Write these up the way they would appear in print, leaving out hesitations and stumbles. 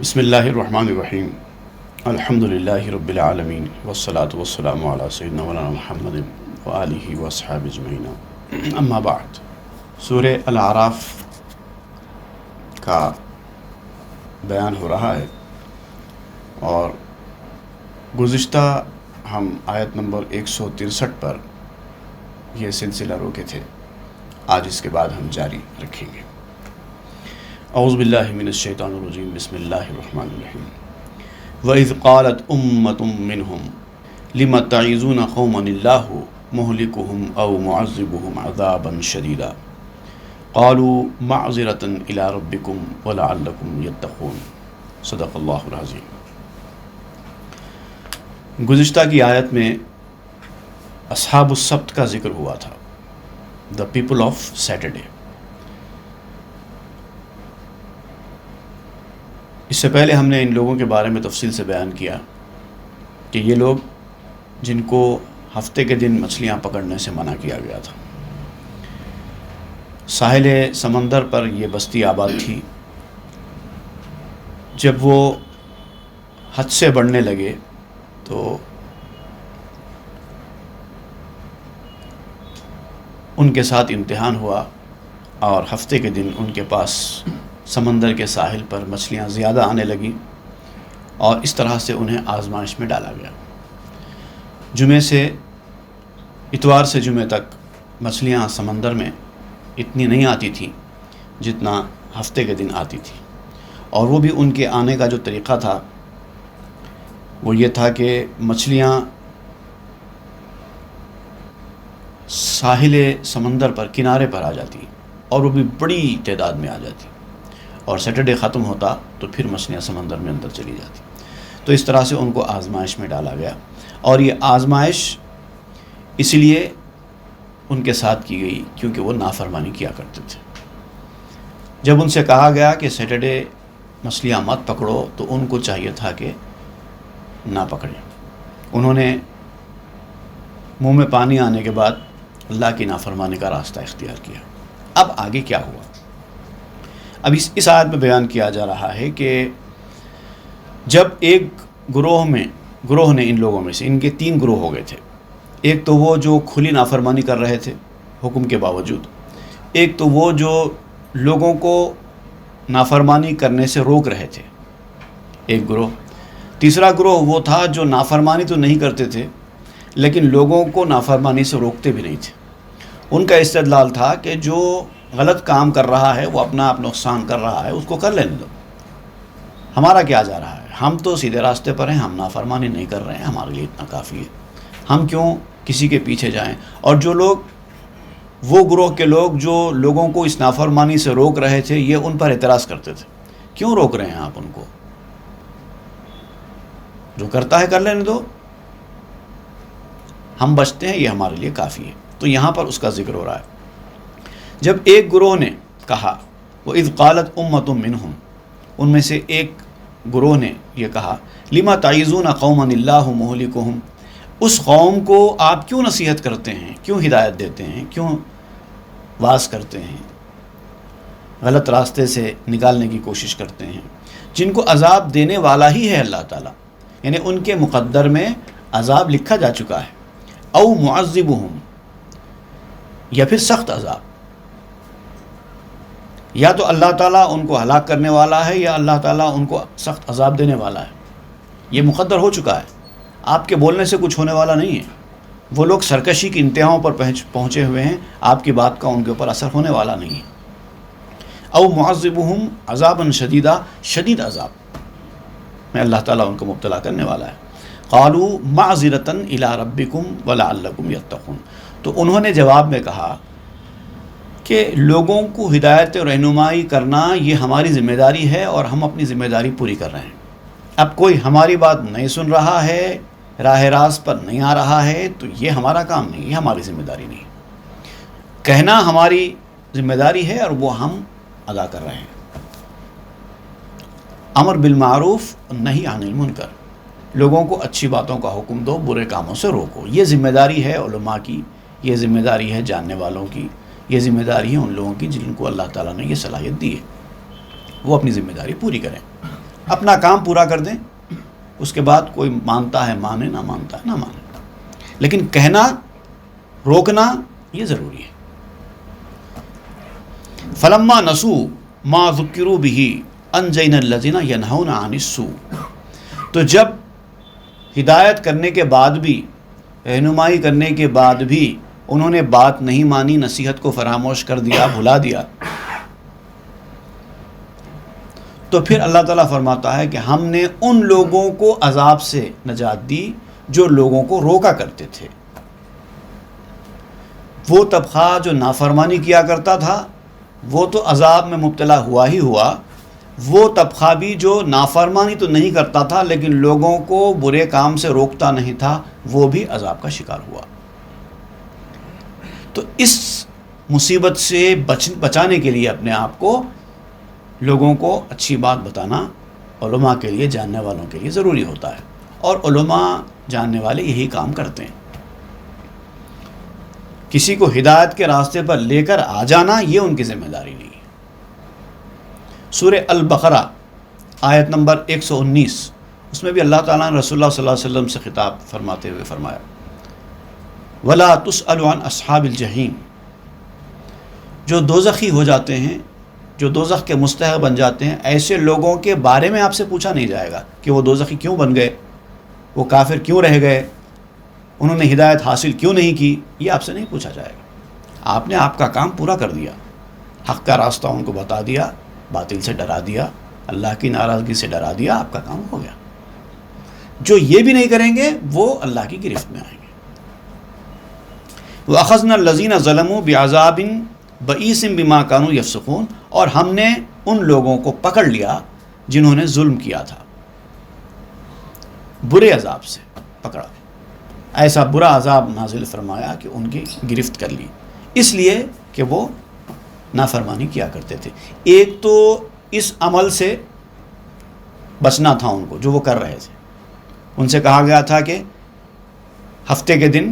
بسم اللہ الرحمن الرحیم الحمد للہ رب العالمین والصلاة والسلام علی سیدنا مولانا محمد وآلہ واصحابہ اجمعین، اما بعد۔ سورہ الاعراف کا بیان ہو رہا ہے اور گزشتہ ہم آیت نمبر 163 پر یہ سلسلہ روکے تھے، آج اس کے بعد ہم جاری رکھیں گے۔ اعوذ باللہ من الشیطان الرجیم، بسم اللہ الرحمن الرحیم۔ وَإِذْ قَالَتْ أُمَّةٌ مِّنْهُمْ لِمَ تَعِظُونَ قَوْمًا اللَّهُ مُهْلِكُهُمْ أَوْ مُعَذِّبُهُمْ عَذَابًا شَدِيدًا قَالُوا مَعْذِرَةً إِلَىٰ رَبِّكُمْ وَلَعَلَّكُمْ يَتَّقُونَ۔ صدق اللہ العظیم۔ گزشتہ کی آیت میں اصحاب السبت کا ذکر ہوا تھا، دا پیپل آف سیٹرڈے۔ اس سے پہلے ہم نے ان لوگوں کے بارے میں تفصیل سے بیان کیا کہ یہ لوگ جن کو ہفتے کے دن مچھلیاں پکڑنے سے منع کیا گیا تھا، ساحل سمندر پر یہ بستی آباد تھی۔ جب وہ حد سے بڑھنے لگے تو ان کے ساتھ امتحان ہوا اور ہفتے کے دن ان کے پاس سمندر کے ساحل پر مچھلیاں زیادہ آنے لگیں اور اس طرح سے انہیں آزمائش میں ڈالا گیا۔ جمعے سے اتوار سے جمعے تک مچھلیاں سمندر میں اتنی نہیں آتی تھیں جتنا ہفتے کے دن آتی تھی، اور وہ بھی ان کے آنے کا جو طریقہ تھا وہ یہ تھا کہ مچھلیاں ساحل سمندر پر کنارے پر آ جاتی اور وہ بھی بڑی تعداد میں آ جاتی، اور سیٹرڈے ختم ہوتا تو پھر مچھلیاں سمندر میں اندر چلی جاتی۔ تو اس طرح سے ان کو آزمائش میں ڈالا گیا، اور یہ آزمائش اس لیے ان کے ساتھ کی گئی کیونکہ وہ نافرمانی کیا کرتے تھے۔ جب ان سے کہا گیا کہ سیٹرڈے مچھلیاں مت پکڑو تو ان کو چاہیے تھا کہ نہ پکڑیں۔ انہوں نے منہ میں پانی آنے کے بعد اللہ کی نافرمانی کا راستہ اختیار کیا۔ اب آگے کیا ہوا؟ اب اس آیت میں بیان کیا جا رہا ہے کہ جب ایک گروہ نے ان لوگوں میں سے، ان کے 3 گروہ ہو گئے تھے۔ ایک تو وہ جو کھلی نافرمانی کر رہے تھے حکم کے باوجود، ایک تو وہ جو لوگوں کو نافرمانی کرنے سے روک رہے تھے، ایک گروہ۔ تیسرا گروہ وہ تھا جو نافرمانی تو نہیں کرتے تھے لیکن لوگوں کو نافرمانی سے روکتے بھی نہیں تھے۔ ان کا استدلال تھا کہ جو غلط کام کر رہا ہے، وہ اپنا آپ نقصان کر رہا ہے، اس کو کر لینے دو، ہمارا کیا جا رہا ہے، ہم تو سیدھے راستے پر ہیں، ہم نافرمانی نہیں کر رہے ہیں، ہمارے لیے اتنا کافی ہے، ہم کیوں کسی کے پیچھے جائیں۔ اور جو لوگ، وہ گروہ کے لوگ جو لوگوں کو اس نافرمانی سے روک رہے تھے، یہ ان پر اعتراض کرتے تھے، کیوں روک رہے ہیں آپ ان کو، جو کرتا ہے کر لینے دو، ہم بچتے ہیں، یہ ہمارے لیے کافی ہے۔ تو یہاں پر اس کا ذکر ہو رہا ہے۔ جب ایک گروہ نے کہا، وَإِذْ قَالَتْ أُمَّةٌ مِّنْهُمْ، ان میں سے ایک گروہ نے یہ کہا، لِمَ تَعِظُونَ قَوْمًا اللَّهُ مُهْلِكُهُمْ، اس قوم کو آپ کیوں نصیحت کرتے ہیں، کیوں ہدایت دیتے ہیں، کیوں واعظ کرتے ہیں، غلط راستے سے نکالنے کی کوشش کرتے ہیں، جن کو عذاب دینے والا ہی ہے اللہ تعالیٰ، یعنی ان کے مقدر میں عذاب لکھا جا چکا ہے، او معذبہم، یا پھر سخت عذاب، یا تو اللہ تعالیٰ ان کو ہلاک کرنے والا ہے یا اللہ تعالیٰ ان کو سخت عذاب دینے والا ہے، یہ مقدر ہو چکا ہے، آپ کے بولنے سے کچھ ہونے والا نہیں ہے۔ وہ لوگ سرکشی کی انتہاؤں پر پہنچے ہوئے ہیں، آپ کی بات کا ان کے اوپر اثر ہونے والا نہیں ہے۔ او معذبہم عذابا شدیدا، شدید عذاب میں اللہ تعالیٰ ان کو مبتلا کرنے والا ہے۔ قالوا معذرۃ الی ربکم ولعلکم یتقون، تو انہوں نے جواب میں کہا کہ لوگوں کو ہدایت و رہنمائی کرنا یہ ہماری ذمہ داری ہے اور ہم اپنی ذمہ داری پوری کر رہے ہیں۔ اب کوئی ہماری بات نہیں سن رہا ہے، راہ راست پر نہیں آ رہا ہے، تو یہ ہمارا کام نہیں، یہ ہماری ذمہ داری نہیں، کہنا ہماری ذمہ داری ہے اور وہ ہم ادا کر رہے ہیں۔ امر بالمعروف نہی عن المنکر، لوگوں کو اچھی باتوں کا حکم دو، برے کاموں سے روکو، یہ ذمہ داری ہے علماء کی، یہ ذمہ داری ہے جاننے والوں کی، یہ ذمہ داری ہے ان لوگوں کی جن کو اللہ تعالیٰ نے یہ صلاحیت دی ہے، وہ اپنی ذمہ داری پوری کریں۔ اپنا کام پورا کر دیں، اس کے بعد کوئی مانتا ہے مانے، نہ مانتا ہے نہ مانے، لیکن کہنا روکنا یہ ضروری ہے۔ فلما نسوا ما ذکروا به انجینا الذین ینہون عن السوء، تو جب ہدایت کرنے کے بعد بھی، رہنمائی کرنے کے بعد بھی انہوں نے بات نہیں مانی، نصیحت کو فراموش کر دیا، بھلا دیا، تو پھر اللہ تعالیٰ فرماتا ہے کہ ہم نے ان لوگوں کو عذاب سے نجات دی جو لوگوں کو روکا کرتے تھے۔ وہ طبقہ جو نافرمانی کیا کرتا تھا وہ تو عذاب میں مبتلا ہوا ہی ہوا، وہ طبقہ بھی جو نافرمانی تو نہیں کرتا تھا لیکن لوگوں کو برے کام سے روکتا نہیں تھا، وہ بھی عذاب کا شکار ہوا۔ تو اس مصیبت سے بچانے کے لیے اپنے آپ کو، لوگوں کو اچھی بات بتانا علماء کے لیے، جاننے والوں کے لیے ضروری ہوتا ہے، اور علماء جاننے والے یہی کام کرتے ہیں۔ کسی کو ہدایت کے راستے پر لے کر آ جانا یہ ان کی ذمہ داری نہیں ہے۔ سورہ البقرہ آیت نمبر 119، اس میں بھی اللہ تعالیٰ نے رسول اللہ صلی اللہ علیہ وسلم سے خطاب فرماتے ہوئے فرمایا وَلَا تُسْأَلُ عَنْ أَصْحَابِ الْجَحِيمِ، جو دوزخی ہو جاتے ہیں، جو دوزخ کے مستحق بن جاتے ہیں، ایسے لوگوں کے بارے میں آپ سے پوچھا نہیں جائے گا کہ وہ دوزخی کیوں بن گئے، وہ کافر کیوں رہ گئے، انہوں نے ہدایت حاصل کیوں نہیں کی، یہ آپ سے نہیں پوچھا جائے گا۔ آپ نے آپ کا کام پورا کر دیا، حق کا راستہ ان کو بتا دیا، باطل سے ڈرا دیا، اللہ کی ناراضگی سے ڈرا دیا، آپ کا کام ہو گیا۔ جو یہ بھی نہیں کریں گے وہ اللہ کی گرفت میں آئیں گے۔ وَأَخَذْنَا الَّذِينَ ظَلَمُوا بِعَذَابٍ بَئِيسٍ بِمَا كَانُوا يَفْسُقُونَ، اور ہم نے ان لوگوں کو پکڑ لیا جنہوں نے ظلم کیا تھا، برے عذاب سے پکڑا، ایسا برا عذاب نازل فرمایا کہ ان کی گرفت کر لی، اس لیے کہ وہ نافرمانی کیا کرتے تھے۔ ایک تو اس عمل سے بچنا تھا ان کو جو وہ کر رہے تھے، ان سے کہا گیا تھا کہ ہفتے کے دن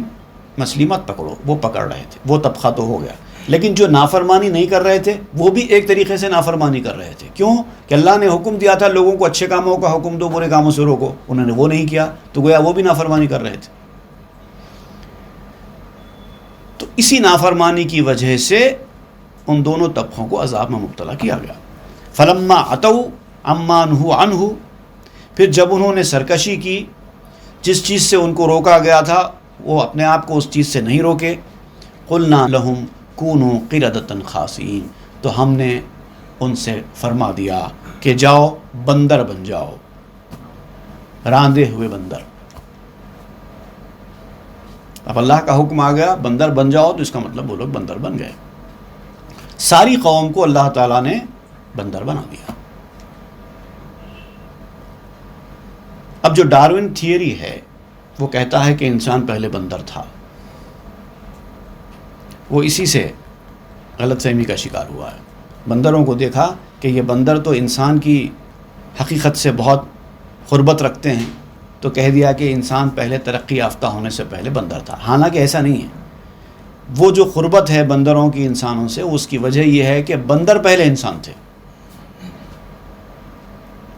مچھلی مت پکڑو، وہ پکڑ رہے تھے، وہ طبقہ تو ہو گیا، لیکن جو نافرمانی نہیں کر رہے تھے وہ بھی ایک طریقے سے نافرمانی کر رہے تھے۔ کیوں کہ اللہ نے حکم دیا تھا لوگوں کو اچھے کاموں کا حکم دو، برے کاموں سے روکو، انہوں نے وہ نہیں کیا تو گویا وہ بھی نافرمانی کر رہے تھے۔ تو اسی نافرمانی کی وجہ سے ان دونوں طبقوں کو عذاب میں مبتلا کیا گیا۔ فلما عتوا عما نہوا عنہ، پھر جب انہوں نے سرکشی کی، جس چیز سے ان کو روکا گیا تھا وہ اپنے آپ کو اس چیز سے نہیں روکے، قلنا لہم کونوا قردۃ خاسئین، تو ہم نے ان سے فرما دیا کہ جاؤ بندر بن جاؤ، راندے ہوئے بندر۔ اب اللہ کا حکم آ گیا بندر بن جاؤ، تو اس کا مطلب وہ لوگ بندر بن گئے۔ ساری قوم کو اللہ تعالیٰ نے بندر بنا دیا۔ اب جو ڈارون تھیوری ہے وہ کہتا ہے کہ انسان پہلے بندر تھا، وہ اسی سے غلط فہمی کا شکار ہوا ہے۔ بندروں کو دیکھا کہ یہ بندر تو انسان کی حقیقت سے بہت قربت رکھتے ہیں، تو کہہ دیا کہ انسان پہلے ترقی یافتہ ہونے سے پہلے بندر تھا، حالانکہ ایسا نہیں ہے۔ وہ جو قربت ہے بندروں کی انسانوں سے، اس کی وجہ یہ ہے کہ بندر پہلے انسان تھے،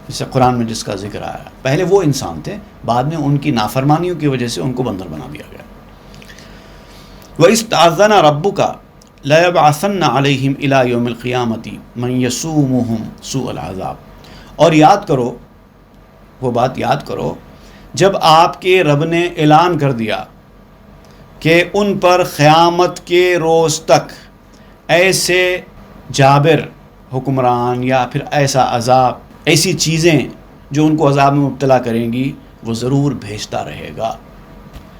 جیسے قرآن میں جس کا ذکر آیا، پہلے وہ انسان تھے، بعد میں ان کی نافرمانیوں کی وجہ سے ان کو بندر بنا دیا گیا۔ وَإِذْ تَأَذَّنَ رَبُّكَ لَيَبْعَثَنَّ عَلَيْهِمْ إِلَى يَوْمِ الْقِيَامَةِ مَنْ يَسُومُهُمْ سُوءَ الْعَذَابِ، اور یاد کرو، وہ بات یاد کرو جب آپ کے رب نے اعلان کر دیا کہ ان پر قیامت کے روز تک ایسے جابر حکمران یا پھر ایسا عذاب، ایسی چیزیں جو ان کو عذاب میں مبتلا کریں گی وہ ضرور بھیجتا رہے گا۔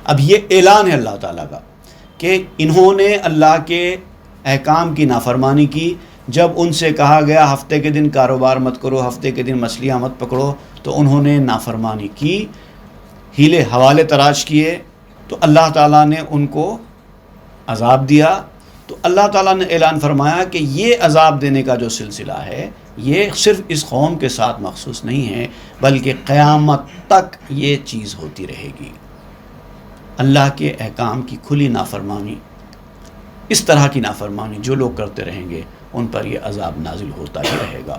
اب یہ اعلان ہے اللہ تعالیٰ کا کہ انہوں نے اللہ کے احکام کی نافرمانی کی۔ جب ان سے کہا گیا ہفتے کے دن کاروبار مت کرو، ہفتے کے دن مچھلیاں مت پکڑو، تو انہوں نے نافرمانی کی، ہیلے حوالے تراش کیے، تو اللہ تعالیٰ نے ان کو عذاب دیا۔ تو اللہ تعالیٰ نے اعلان فرمایا کہ یہ عذاب دینے کا جو سلسلہ ہے یہ صرف اس قوم کے ساتھ مخصوص نہیں ہے، بلکہ قیامت تک یہ چیز ہوتی رہے گی۔ اللہ کے احکام کی کھلی نافرمانی، اس طرح کی نافرمانی جو لوگ کرتے رہیں گے ان پر یہ عذاب نازل ہوتا ہی رہے گا۔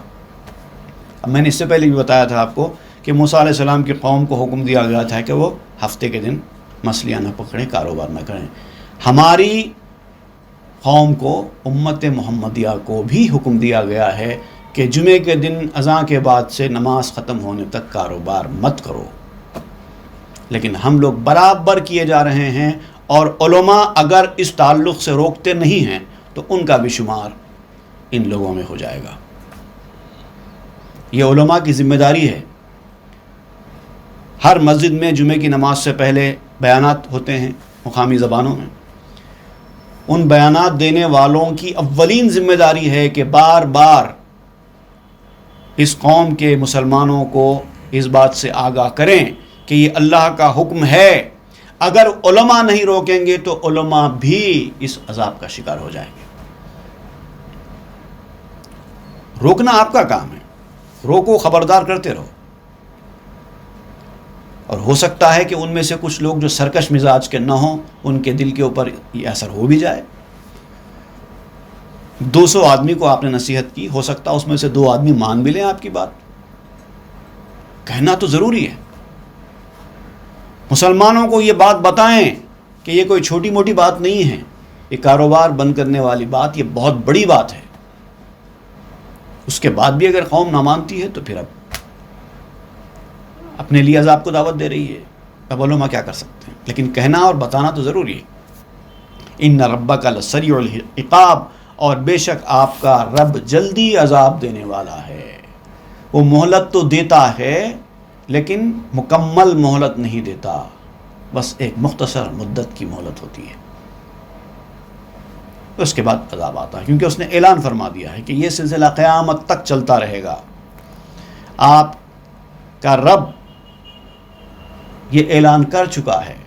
اب میں نے اس سے پہلے بھی بتایا تھا آپ کو کہ موسیٰ علیہ السلام کی قوم کو حکم دیا گیا تھا کہ وہ ہفتے کے دن مچھلیاں نہ پکڑیں، کاروبار نہ کریں۔ ہماری قوم کو، امت محمدیہ کو بھی حکم دیا گیا ہے کہ جمعے کے دن اذان کے بعد سے نماز ختم ہونے تک کاروبار مت کرو، لیکن ہم لوگ برابر کیے جا رہے ہیں، اور علماء اگر اس تعلق سے روکتے نہیں ہیں تو ان کا بھی شمار ان لوگوں میں ہو جائے گا۔ یہ علماء کی ذمہ داری ہے۔ ہر مسجد میں جمعے کی نماز سے پہلے بیانات ہوتے ہیں مقامی زبانوں میں، ان بیانات دینے والوں کی اولین ذمہ داری ہے کہ بار بار اس قوم کے مسلمانوں کو اس بات سے آگاہ کریں کہ یہ اللہ کا حکم ہے۔ اگر علماء نہیں روکیں گے تو علماء بھی اس عذاب کا شکار ہو جائیں گے۔ روکنا آپ کا کام ہے، روکو، خبردار کرتے رہو۔ اور ہو سکتا ہے کہ ان میں سے کچھ لوگ جو سرکش مزاج کے نہ ہوں، ان کے دل کے اوپر یہ اثر ہو بھی جائے۔ 200 آدمی کو آپ نے نصیحت کی، ہو سکتا ہے اس میں سے 2 آدمی مان بھی لیں آپ کی بات۔ کہنا تو ضروری ہے، مسلمانوں کو یہ بات بتائیں کہ یہ کوئی چھوٹی موٹی بات نہیں ہے، یہ کاروبار بند کرنے والی بات یہ بہت بڑی بات ہے۔ اس کے بعد بھی اگر قوم نہ مانتی ہے تو پھر اب اپنے لیے عذاب کو دعوت دے رہی ہے۔ اب علماء کیا کر سکتے ہیں، لیکن کہنا اور بتانا تو ضروری ہے۔ ان ربک لسریع العقاب، اور بے شک آپ کا رب جلدی عذاب دینے والا ہے۔ وہ مہلت تو دیتا ہے لیکن مکمل مہلت نہیں دیتا، بس ایک مختصر مدت کی مہلت ہوتی ہے، اس کے بعد عذاب آتا ہے، کیونکہ اس نے اعلان فرما دیا ہے کہ یہ سلسلہ قیامت تک چلتا رہے گا۔ آپ کا رب یہ اعلان کر چکا ہے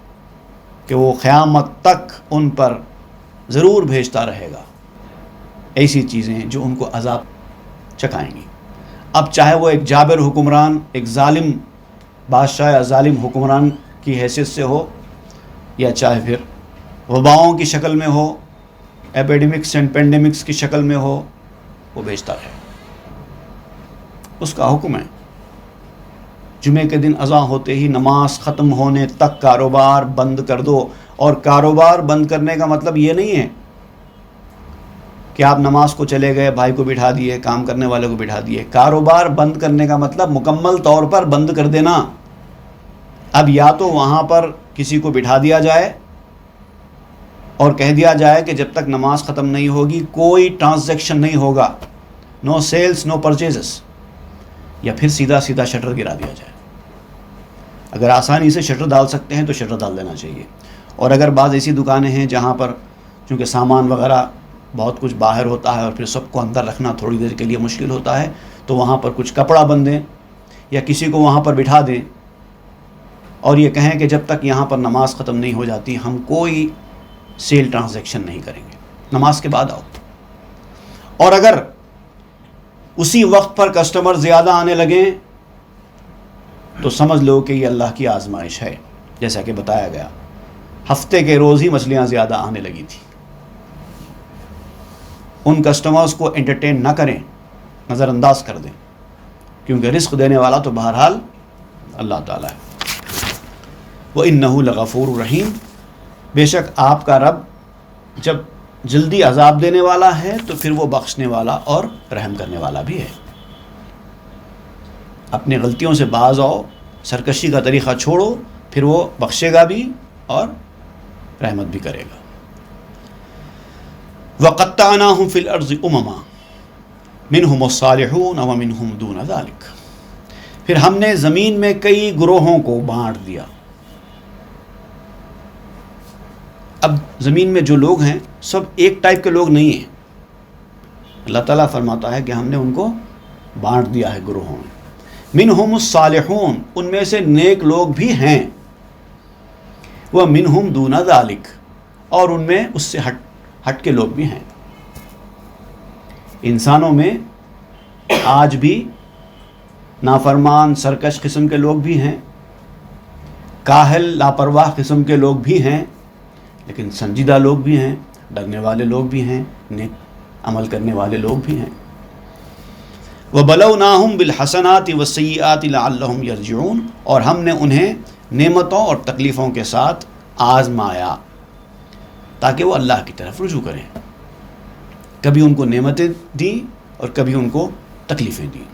کہ وہ قیامت تک ان پر ضرور بھیجتا رہے گا ایسی چیزیں جو ان کو عذاب چکھائیں گی۔ اب چاہے وہ ایک جابر حکمران، ایک ظالم بادشاہ یا ظالم حکمران کی حیثیت سے ہو، یا چاہے پھر وباؤں کی شکل میں ہو، ایپیڈیمکس اینڈ پینڈیمکس کی شکل میں ہو، وہ بھیجتا رہے، اس کا حکم ہے۔ جمعے کے دن اذان ہوتے ہی نماز ختم ہونے تک کاروبار بند کر دو۔ اور کاروبار بند کرنے کا مطلب یہ نہیں ہے کہ آپ نماز کو چلے گئے، بھائی کو بٹھا دیے، کام کرنے والے کو بٹھا دیے۔ کاروبار بند کرنے کا مطلب مکمل طور پر بند کر دینا۔ اب یا تو وہاں پر کسی کو بٹھا دیا جائے اور کہہ دیا جائے کہ جب تک نماز ختم نہیں ہوگی کوئی ٹرانزیکشن نہیں ہوگا، نو سیلز نو پرچیزز، یا پھر سیدھا سیدھا شٹر گرا دیا جائے۔ اگر آسانی سے شٹر ڈال سکتے ہیں تو شٹر ڈال دینا چاہیے۔ اور اگر بعض ایسی دکانیں ہیں جہاں پر چونکہ سامان وغیرہ بہت کچھ باہر ہوتا ہے اور پھر سب کو اندر رکھنا تھوڑی دیر کے لیے مشکل ہوتا ہے، تو وہاں پر کچھ کپڑا بندھیں یا کسی کو وہاں پر بٹھا دیں اور یہ کہیں کہ جب تک یہاں پر نماز ختم نہیں ہو جاتی ہم کوئی سیل ٹرانزیکشن نہیں کریں گے، نماز کے بعد آؤ۔ اور اگر اسی وقت پر کسٹمر زیادہ آنے لگیں تو سمجھ لو کہ یہ اللہ کی آزمائش ہے، جیسا کہ بتایا گیا ہفتے کے روز ہی مچھلیاں زیادہ آنے لگی تھی۔ ان کسٹمرز کو انٹرٹین نہ کریں، نظر انداز کر دیں، کیونکہ رزق دینے والا تو بہرحال اللہ تعالیٰ ہے۔ وَإِنَّهُ لَغَفُورٌ رَحِيمٌ، بے شک آپ کا رب جب جلدی عذاب دینے والا ہے تو پھر وہ بخشنے والا اور رحم کرنے والا بھی ہے۔ اپنی غلطیوں سے باز آؤ، سرکشی کا طریقہ چھوڑو، پھر وہ بخشے گا بھی اور رحمت بھی کرے گا۔ وَقَطَّعْنَاهُمْ فِي الْأَرْضِ أُمَمًا مِنْهُمُ الصَّالِحُونَ وَمِنْهُمْ دُونَ ذَلِكَ، پھر ہم نے زمین میں کئی گروہوں کو بانٹ دیا۔ اب زمین میں جو لوگ ہیں سب ایک ٹائپ کے لوگ نہیں ہیں، اللہ تعالیٰ فرماتا ہے کہ ہم نے ان کو بانٹ دیا ہے گروہوں میں۔ منہم الصالحون، ان میں سے نیک لوگ بھی ہیں، ومنہم دون ذالک، اور ان میں اس سے ہٹ کے لوگ بھی ہیں۔ انسانوں میں آج بھی نافرمان سرکش قسم کے لوگ بھی ہیں، کاہل لاپرواہ قسم کے لوگ بھی ہیں، لیکن سنجیدہ لوگ بھی ہیں، ڈرنے والے لوگ بھی ہیں، نیک عمل کرنے والے لوگ بھی ہیں۔ وَبَلَوْنَاهُمْ بِالْحَسَنَاتِ وَالسَّيِّئَاتِ لَعَلَّهُمْ يَرْجِعُونَ، اور ہم نے انہیں نعمتوں اور تکلیفوں کے ساتھ آزمایا تاکہ وہ اللہ کی طرف رجوع کریں. کبھی ان کو نعمتیں دیں اور کبھی ان کو تکلیفیں دیں،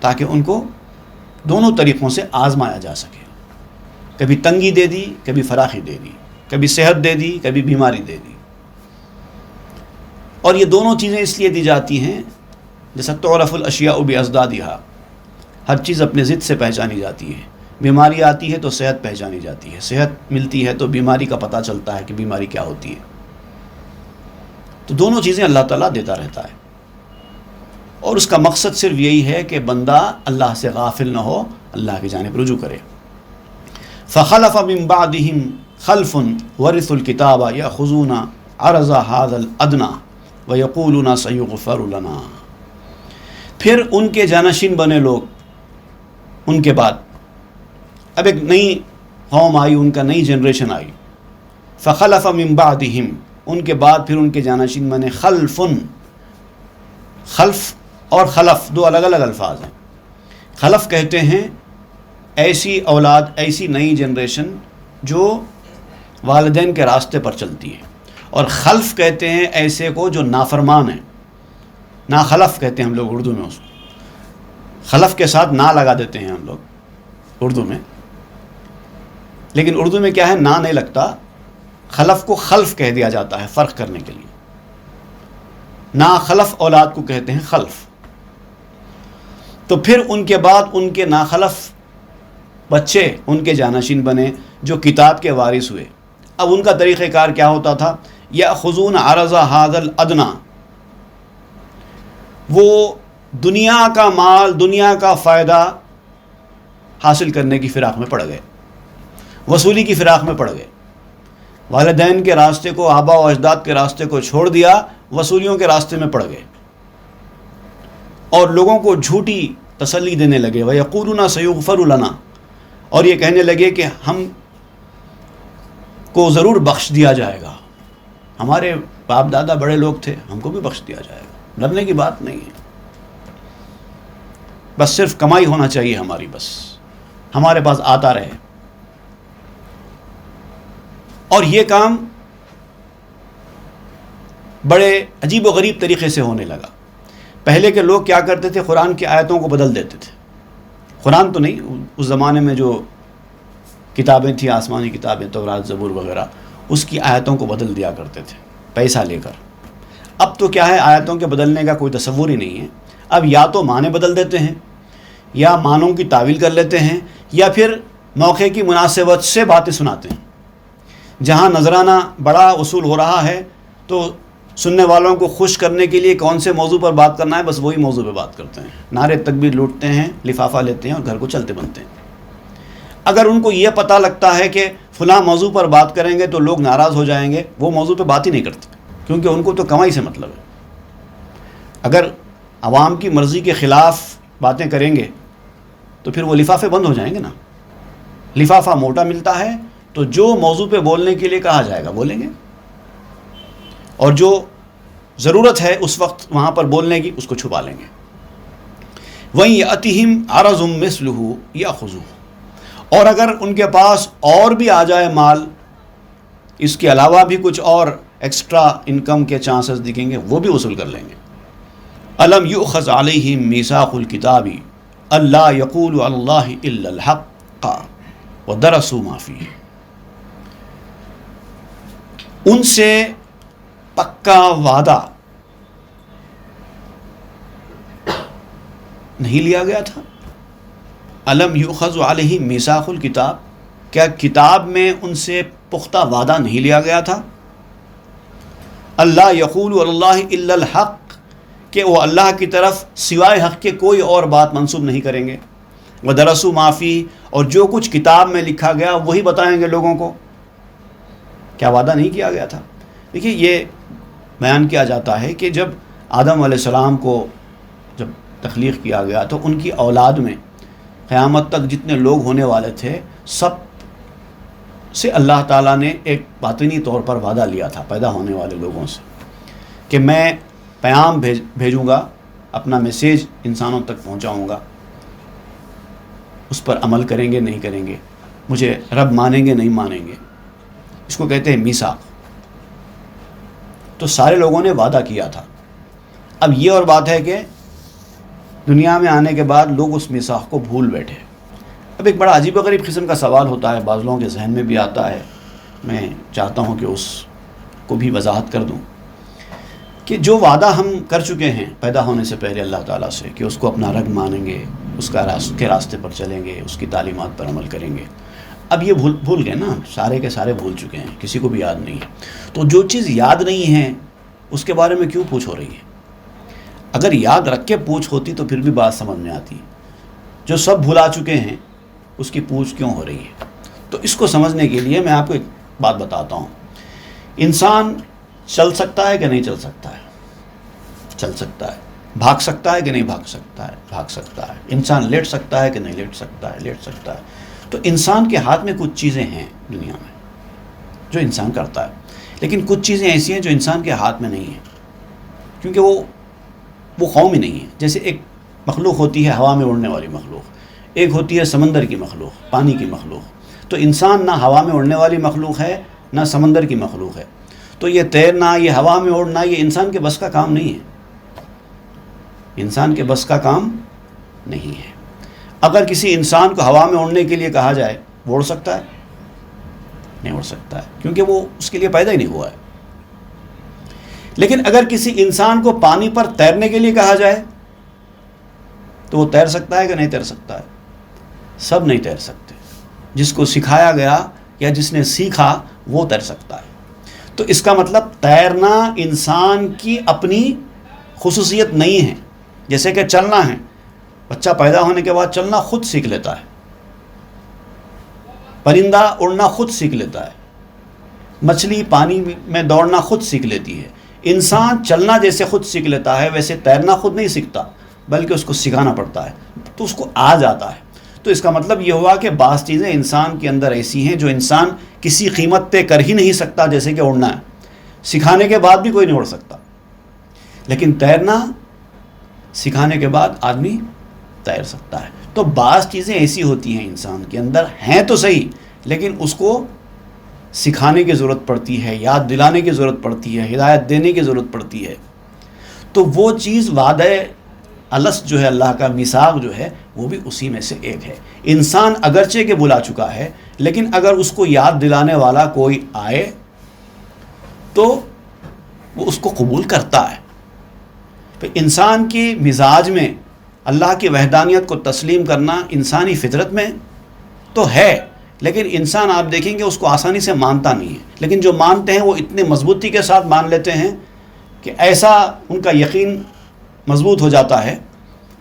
تاکہ ان کو دونوں طریقوں سے آزمایا جا سکے. کبھی تنگی دے دی، کبھی فراخی دے دی، کبھی صحت دے دی، کبھی بیماری دے دی. اور یہ دونوں چیزیں اس لیے دی جاتی ہیں جیسا تعرف الاشیاء بازدادها، ہر چیز اپنے ضد سے پہچانی جاتی ہے. بیماری آتی ہے تو صحت پہچانی جاتی ہے، صحت ملتی ہے تو بیماری کا پتہ چلتا ہے کہ بیماری کیا ہوتی ہے. تو دونوں چیزیں اللہ تعالیٰ دیتا رہتا ہے، اور اس کا مقصد صرف یہی ہے کہ بندہ اللہ سے غافل نہ ہو، اللہ کی جانب رجوع کرے. فخلف من بعدهم خلف ورثوا الكتاب يأخذون عرض هذا الادنى ويقولون سيغفر لنا. پھر ان کے جانشین بنے لوگ، ان کے بعد اب ایک نئی قوم آئی، ان کا نئی جنریشن آئی. فخلف من بعدهم، ان کے بعد پھر ان کے جانشین بنے خلف. خلف اور خلف دو الگ الگ الفاظ ہیں. خلف کہتے ہیں ایسی اولاد، ایسی نئی جنریشن جو والدین کے راستے پر چلتی ہے، اور خلف کہتے ہیں ایسے کو جو نافرمان ہیں. ناخلف کہتے ہیں ہم لوگ اردو میں اس کو، خلف کے ساتھ نا لگا دیتے ہیں ہم لوگ اردو میں، لیکن اردو میں کیا ہے، نا نہیں لگتا، خلف کو خلف کہہ دیا جاتا ہے فرق کرنے کے لیے. ناخلف اولاد کو کہتے ہیں خلف. تو پھر ان کے بعد ان کے ناخلف بچے ان کے جانشین بنے جو کتاب کے وارث ہوئے. اب ان کا طریقہ کار کیا ہوتا تھا، یأخذون عرض هذا الادنى، وہ دنیا کا مال، دنیا کا فائدہ حاصل کرنے کی فراق میں پڑ گئے، وصولی کی فراق میں پڑ گئے. والدین کے راستے کو، آبا و اجداد کے راستے کو چھوڑ دیا، وصولیوں کے راستے میں پڑ گئے، اور لوگوں کو جھوٹی تسلی دینے لگے. وَيَقُولُونَ سَيُغْفَرُ لَنَا، اور یہ کہنے لگے کہ ہم کو ضرور بخش دیا جائے گا، ہمارے باپ دادا بڑے لوگ تھے، ہم کو بھی بخش دیا جائے گا. ڈرنے کی بات نہیں ہے، بس صرف کمائی ہونا چاہیے ہماری، بس ہمارے پاس آتا رہے. اور یہ کام بڑے عجیب و غریب طریقے سے ہونے لگا. پہلے کے لوگ کیا کرتے تھے، قرآن کی آیتوں کو بدل دیتے تھے. قرآن تو نہیں، اس زمانے میں جو کتابیں تھیں، آسمانی کتابیں، تورات، زبور وغیرہ، اس کی آیتوں کو بدل دیا کرتے تھے پیسہ لے کر. اب تو کیا ہے، آیتوں کے بدلنے کا کوئی تصور ہی نہیں ہے. اب یا تو معنی بدل دیتے ہیں، یا معنوں کی تعویل کر لیتے ہیں، یا پھر موقع کی مناسبت سے باتیں سناتے ہیں. جہاں نذرانہ بڑا وصول ہو رہا ہے تو سننے والوں کو خوش کرنے کے لیے کون سے موضوع پر بات کرنا ہے، بس وہی موضوع پہ بات کرتے ہیں. نعرے تکبیر لوٹتے ہیں، لفافہ لیتے ہیں اور گھر کو چلتے بنتے ہیں. اگر ان کو یہ پتہ لگتا ہے کہ فلاں موضوع پر بات کریں گے تو لوگ ناراض ہو جائیں گے، وہ موضوع پہ بات ہی نہیں کرتے، کیونکہ ان کو تو کمائی سے مطلب ہے. اگر عوام کی مرضی کے خلاف باتیں کریں گے تو پھر وہ لفافے بند ہو جائیں گے نا. لفافہ موٹا ملتا ہے تو جو موضوع پہ بولنے کے لیے کہا جائے گا بولیں گے، اور جو ضرورت ہے اس وقت وہاں پر بولنے کی اس کو چھپا لیں گے. وَإِنْ يَأْتِهِمْ عَرَضٌ مِثْلُهُ يَأْخُذُوهُ، اور اگر ان کے پاس اور بھی آ جائے مال، اس کے علاوہ بھی کچھ اور ایکسٹرا انکم کے چانسز دکھیں گے، وہ بھی وصول کر لیں گے. أَلَمْ يُؤْخَذْ عَلَيْهِمْ مِيثَاقُ الْكِتَابِ أَلَّا يَقُولُوا عَلَى اللَّهِ إِلَّا الْحَقَّ وَدَرَسُوا مَا فِيهِ، ان سے پکا وعدہ نہیں لیا گیا تھا. الم یؤخذ علیہ میثاق الکتاب، کیا کتاب میں ان سے پختہ وعدہ نہیں لیا گیا تھا؟ اللہ یقول اللہ الا الحق، کہ وہ اللہ کی طرف سوائے حق کے کوئی اور بات منسوب نہیں کریں گے. ودرسوا ما فیہ، اور جو کچھ کتاب میں لکھا گیا وہی بتائیں گے لوگوں کو. کیا وعدہ نہیں کیا گیا تھا؟ دیکھیے، یہ بیان کیا جاتا ہے کہ جب آدم علیہ السلام کو جب تخلیق کیا گیا تو ان کی اولاد میں قیامت تک جتنے لوگ ہونے والے تھے سب سے اللہ تعالیٰ نے ایک باطنی طور پر وعدہ لیا تھا پیدا ہونے والے لوگوں سے، کہ میں پیام بھیجوں گا اپنا میسیج انسانوں تک پہنچاؤں گا، اس پر عمل کریں گے نہیں کریں گے، مجھے رب مانیں گے نہیں مانیں گے، اس کو کہتے ہیں میثاق۔ تو سارے لوگوں نے وعدہ کیا تھا۔ اب یہ اور بات ہے کہ دنیا میں آنے کے بعد لوگ اس میثاق کو بھول بیٹھے۔ اب ایک بڑا عجیب و غریب قسم کا سوال ہوتا ہے، بعض لوگوں کے ذہن میں بھی آتا ہے، میں چاہتا ہوں کہ اس کو بھی وضاحت کر دوں کہ جو وعدہ ہم کر چکے ہیں پیدا ہونے سے پہلے اللہ تعالیٰ سے کہ اس کو اپنا رب مانیں گے، اس کے راستے پر چلیں گے، اس کی تعلیمات پر عمل کریں گے، اب یہ بھول گئے نا، سارے کے سارے بھول چکے ہیں، کسی کو بھی یاد نہیں ہے۔ تو جو چیز یاد نہیں ہے اس کے بارے میں کیوں پوچھ ہو رہی ہے؟ اگر یاد رکھ کے پوچھ ہوتی تو پھر بھی بات سمجھ میں آتی، جو سب بھلا چکے ہیں اس کی پوچھ کیوں ہو رہی ہے؟ تو اس کو سمجھنے کے لیے میں آپ کو ایک بات بتاتا ہوں۔ انسان چل سکتا ہے کہ نہیں چل سکتا ہے؟ چل سکتا ہے۔ بھاگ سکتا ہے کہ نہیں بھاگ سکتا ہے؟ بھاگ سکتا ہے۔ انسان لیٹ سکتا ہے کہ نہیں لیٹ سکتا ہے؟ لیٹ سکتا ہے۔ تو انسان کے ہاتھ میں کچھ چیزیں ہیں دنیا میں جو انسان کرتا ہے، لیکن کچھ چیزیں ایسی ہیں جو انسان کے ہاتھ میں نہیں ہیں، کیونکہ وہ قوم ہی نہیں ہے۔ جیسے ایک مخلوق ہوتی ہے ہوا میں اڑنے والی مخلوق، ایک ہوتی ہے سمندر کی مخلوق، پانی کی مخلوق۔ تو انسان نہ ہوا میں اڑنے والی مخلوق ہے نہ سمندر کی مخلوق ہے، تو یہ تیرنا، یہ ہوا میں اڑنا، یہ انسان کے بس کا کام نہیں ہے، انسان کے بس کا کام نہیں ہے۔ اگر کسی انسان کو ہوا میں اڑنے کے لیے کہا جائے وہ اڑ سکتا ہے؟ نہیں اڑ سکتا ہے، کیونکہ وہ اس کے لیے پیدا ہی نہیں ہوا ہے۔ لیکن اگر کسی انسان کو پانی پر تیرنے کے لیے کہا جائے تو وہ تیر سکتا ہے کہ نہیں تیر سکتا ہے؟ سب نہیں تیر سکتے، جس کو سکھایا گیا یا جس نے سیکھا وہ تیر سکتا ہے۔ تو اس کا مطلب تیرنا انسان کی اپنی خصوصیت نہیں ہے، جیسے کہ چلنا ہے، بچہ پیدا ہونے کے بعد چلنا خود سیکھ لیتا ہے، پرندہ اڑنا خود سیکھ لیتا ہے، مچھلی پانی میں دوڑنا خود سیکھ لیتی ہے۔ انسان چلنا جیسے خود سیکھ لیتا ہے ویسے تیرنا خود نہیں سیکھتا، بلکہ اس کو سکھانا پڑتا ہے، تو اس کو آ جاتا ہے۔ تو اس کا مطلب یہ ہوا کہ بعض چیزیں انسان کے اندر ایسی ہیں جو انسان کسی قیمت پہ کر ہی نہیں سکتا، جیسے کہ اڑنا ہے، سکھانے کے بعد بھی کوئی نہیں اڑ سکتا، لیکن تیرنا سکھانے کے بعد آدمی تیر سکتا ہے۔ تو بعض چیزیں ایسی ہوتی ہیں انسان کے اندر ہیں تو صحیح، لیکن اس کو سکھانے کی ضرورت پڑتی ہے، یاد دلانے کی ضرورت پڑتی ہے، ہدایت دینے کی ضرورت پڑتی ہے۔ تو وہ چیز وعدہ الست جو ہے، اللہ کا میثاق جو ہے، وہ بھی اسی میں سے ایک ہے۔ انسان اگرچہ کہ بھلا چکا ہے، لیکن اگر اس کو یاد دلانے والا کوئی آئے تو وہ اس کو قبول کرتا ہے۔ تو انسان کے مزاج میں اللہ کی وحدانیت کو تسلیم کرنا انسانی فطرت میں تو ہے، لیکن انسان آپ دیکھیں گے اس کو آسانی سے مانتا نہیں ہے، لیکن جو مانتے ہیں وہ اتنے مضبوطی کے ساتھ مان لیتے ہیں کہ ایسا ان کا یقین مضبوط ہو جاتا ہے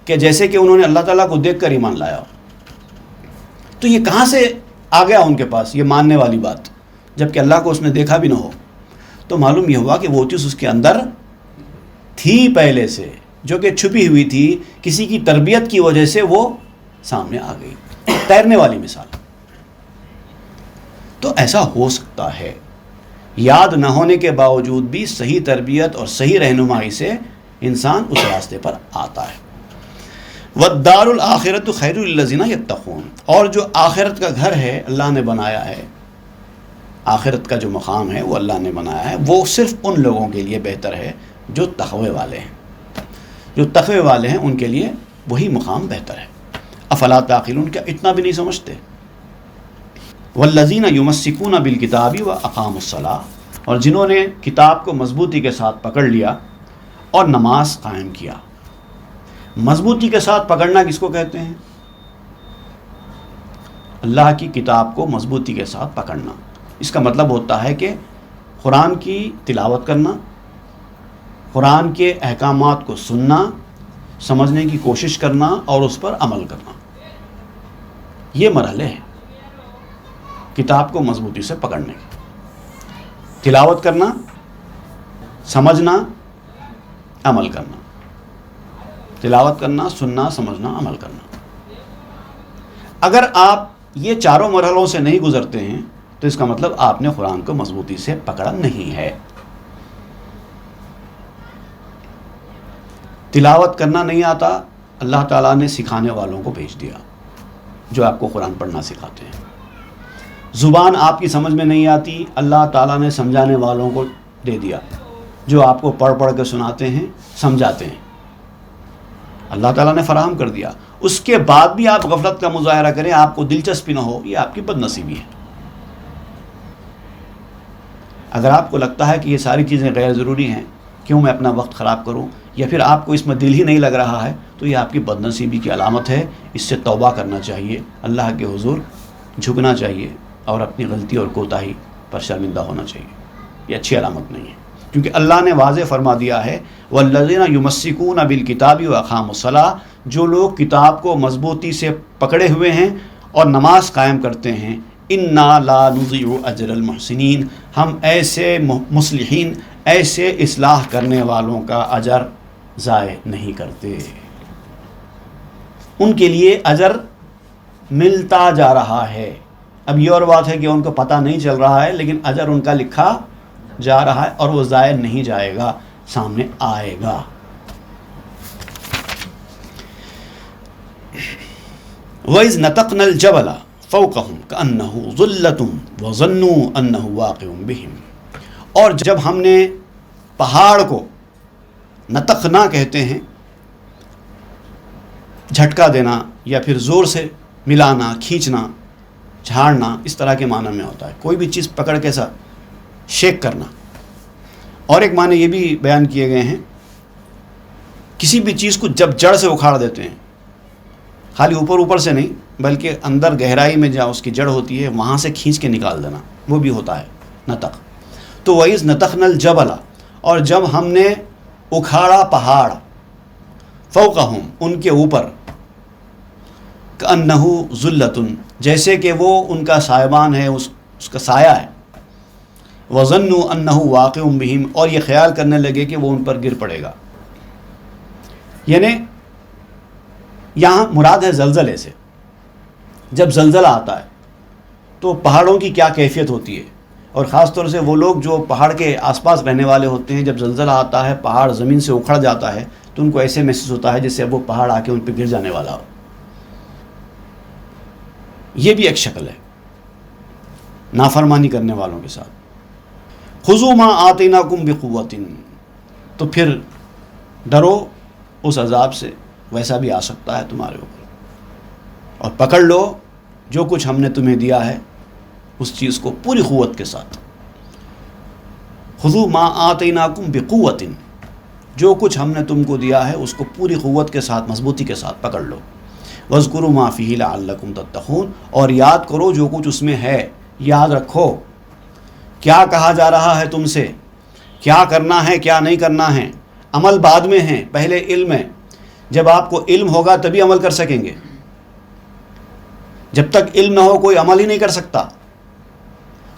کہ جیسے کہ انہوں نے اللہ تعالیٰ کو دیکھ کر ایمان لایا ہو۔ تو یہ کہاں سے آ گیا ان کے پاس یہ ماننے والی بات، جبکہ اللہ کو اس نے دیکھا بھی نہ ہو؟ تو معلوم یہ ہوا کہ وہ چیز اس کے اندر تھی پہلے سے، جو کہ چھپی ہوئی تھی، کسی کی تربیت کی وجہ سے وہ سامنے آ گئی۔ تیرنے والی مثال۔ تو ایسا ہو سکتا ہے، یاد نہ ہونے کے باوجود بھی صحیح تربیت اور صحیح رہنمائی سے انسان اس راستے پر آتا ہے۔ وَالدَّارُ الْآخِرَةُ خَيْرٌ لِلَّذِينَ يَتَّقُونَ، اور جو آخرت کا گھر ہے اللہ نے بنایا ہے، آخرت کا جو مقام ہے وہ اللہ نے بنایا ہے، وہ صرف ان لوگوں کے لیے بہتر ہے جو تقوی والے ہیں۔ جو تقوی والے ہیں ان کے لیے وہی مقام بہتر ہے۔ افلا تعقلون، کیا اتنا بھی نہیں سمجھتے؟ والذین یمسکون بالکتاب واقاموا الصلاۃ، اور جنہوں نے کتاب کو مضبوطی کے ساتھ پکڑ لیا اور نماز قائم کیا۔ مضبوطی کے ساتھ پکڑنا کس کو کہتے ہیں؟ اللہ کی کتاب کو مضبوطی کے ساتھ پکڑنا۔ اس کا مطلب ہوتا ہے کہ قرآن کی تلاوت کرنا، قرآن کے احکامات کو سننا، سمجھنے کی کوشش کرنا اور اس پر عمل کرنا، یہ مرحلے ہیں کتاب کو مضبوطی سے پکڑنے کے۔ تلاوت کرنا، سمجھنا، عمل کرنا، تلاوت کرنا، سننا، سمجھنا، عمل کرنا۔ اگر آپ یہ چاروں مرحلوں سے نہیں گزرتے ہیں تو اس کا مطلب آپ نے قرآن کو مضبوطی سے پکڑا نہیں ہے۔ تلاوت کرنا نہیں آتا، اللہ تعالیٰ نے سکھانے والوں کو بھیج دیا جو آپ کو قرآن پڑھنا سکھاتے ہیں۔ زبان آپ کی سمجھ میں نہیں آتی، اللہ تعالیٰ نے سمجھانے والوں کو دے دیا جو آپ کو پڑھ پڑھ کے سناتے ہیں، سمجھاتے ہیں، اللہ تعالیٰ نے فراہم کر دیا۔ اس کے بعد بھی آپ غفلت کا مظاہرہ کریں، آپ کو دلچسپی نہ ہو، یہ آپ کی بد نصیبی ہے۔ اگر آپ کو لگتا ہے کہ یہ ساری چیزیں غیر ضروری ہیں، کیوں میں اپنا وقت خراب کروں، یا پھر آپ کو اس میں دل ہی نہیں لگ رہا ہے، تو یہ آپ کی بد نصیبی کی علامت ہے۔ اس سے توبہ کرنا چاہیے، اللہ کے حضور جھکنا چاہیے اور اپنی غلطی اور کوتاہی پر شرمندہ ہونا چاہیے۔ یہ اچھی علامت نہیں ہے، کیونکہ اللہ نے واضح فرما دیا ہے وَالَّذِينَ يُمَسِّكُونَ بِالْكِتَابِ وَأَقَامُوا الصَّلَاةَ، جو لوگ کتاب کو مضبوطی سے پکڑے ہوئے ہیں اور نماز قائم کرتے ہیں، اِنَّا لَا نُضِيعُ أَجْرَ الْمُحْسِنِينَ، ہم ایسے مصلحین، ایسے اصلاح کرنے والوں کا اجر ضائع نہیں کرتے۔ ان کے لیے اجر ملتا جا رہا ہے۔ اب یہ اور بات ہے کہ ان کو پتہ نہیں چل رہا ہے، لیکن اجر ان کا لکھا جا رہا ہے اور وہ ضائع نہیں جائے گا، سامنے آئے گا۔ وَإِذْ نَتَقْنَا الْجَبَلَ فَوْقَهُمْ كَأَنَّهُ ظُلَّةٌ وَظَنُّوا أَنَّهُ وَاقِعٌ بِهِمْ، اور جب ہم نے پہاڑ کو، نتقنا کہتے ہیں جھٹکا دینا یا پھر زور سے ملانا، کھینچنا، جھاڑنا، اس طرح کے معنی میں ہوتا ہے، کوئی بھی چیز پکڑ کے سا شیک کرنا۔ اور ایک معنی یہ بھی بیان کیے گئے ہیں، کسی بھی چیز کو جب جڑ سے اکھاڑ دیتے ہیں، خالی اوپر اوپر سے نہیں بلکہ اندر گہرائی میں جہاں اس کی جڑ ہوتی ہے وہاں سے کھینچ کے نکال دینا، وہ بھی ہوتا ہے نتق۔ تو وَإِذْ نَتَقْنَا الْجَبَلَ، اور جب ہم نے اکھاڑا پہاڑ، فوقہم، ان کے اوپر، کأنہ ذلۃ، جیسے کہ وہ ان کا سائبان ہے، اس کا سایہ ہے، وظنوا انہ واقع بہم، اور یہ خیال کرنے لگے کہ وہ ان پر گر پڑے گا۔ یعنی یہاں مراد ہے زلزلے سے۔ جب زلزلہ آتا ہے تو پہاڑوں کی کیا کیفیت ہوتی ہے، اور خاص طور سے وہ لوگ جو پہاڑ کے آس پاس رہنے والے ہوتے ہیں، جب زلزلہ آتا ہے، پہاڑ زمین سے اکھڑ جاتا ہے تو ان کو ایسے محسوس ہوتا ہے جیسے اب وہ پہاڑ آ کے ان پہ گر جانے والا ہو۔ یہ بھی ایک شکل ہے نافرمانی کرنے والوں کے ساتھ۔ خذوا ما آتیناکم بقوۃ، تو پھر ڈرو اس عذاب سے، ویسا بھی آ سکتا ہے تمہارے اوپر، اور پکڑ لو جو کچھ ہم نے تمہیں دیا ہے اس چیز کو پوری قوت کے ساتھ۔ خذوا ما آتیناکم بقوۃ، جو کچھ ہم نے تم کو دیا ہے اس کو پوری قوت کے ساتھ، مضبوطی کے ساتھ پکڑ لو۔ وَاذْكُرُوا مَا فِيهِ لَعَلَّكُمْ تَتَّقُونَ، اور یاد کرو جو کچھ اس میں ہے، یاد رکھو کیا کہا جا رہا ہے تم سے، کیا کرنا ہے کیا نہیں کرنا ہے۔ عمل بعد میں ہے، پہلے علم ہے۔ جب آپ کو علم ہوگا تبھی عمل کر سکیں گے، جب تک علم نہ ہو کوئی عمل ہی نہیں کر سکتا۔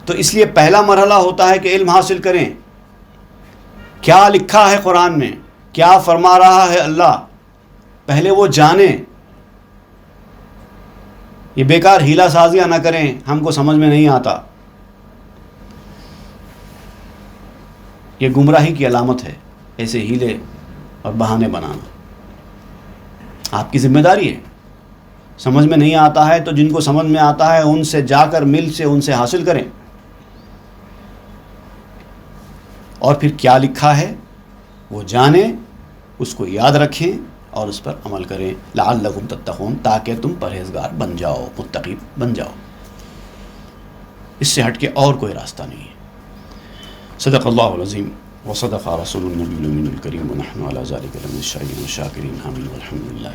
تو اس لیے پہلا مرحلہ ہوتا ہے کہ علم حاصل کریں، کیا لکھا ہے قرآن میں، کیا فرما رہا ہے اللہ، پہلے وہ جانیں۔ یہ بیکار ہیلا سازیاں نہ کریں، ہم کو سمجھ میں نہیں آتا، یہ گمراہی کی علامت ہے، ایسے ہیلے اور بہانے بنانا۔ آپ کی ذمہ داری ہے، سمجھ میں نہیں آتا ہے تو جن کو سمجھ میں آتا ہے ان سے جا کر مل سے ان سے حاصل کریں، اور پھر کیا لکھا ہے وہ جانیں، اس کو یاد رکھیں اور اس پر عمل کریں۔ لعلکم تتقون، تاکہ تم پرہیزگار بن جاؤ، متقی بن جاؤ۔ اس سے ہٹ کے اور کوئی راستہ نہیں ہے۔ صدق اللہ العظیم وصدق رسول النبی الامین الکریم ونحن علی ذلک لمن الشاہدین والشاکرین، آمین والحمد للہ۔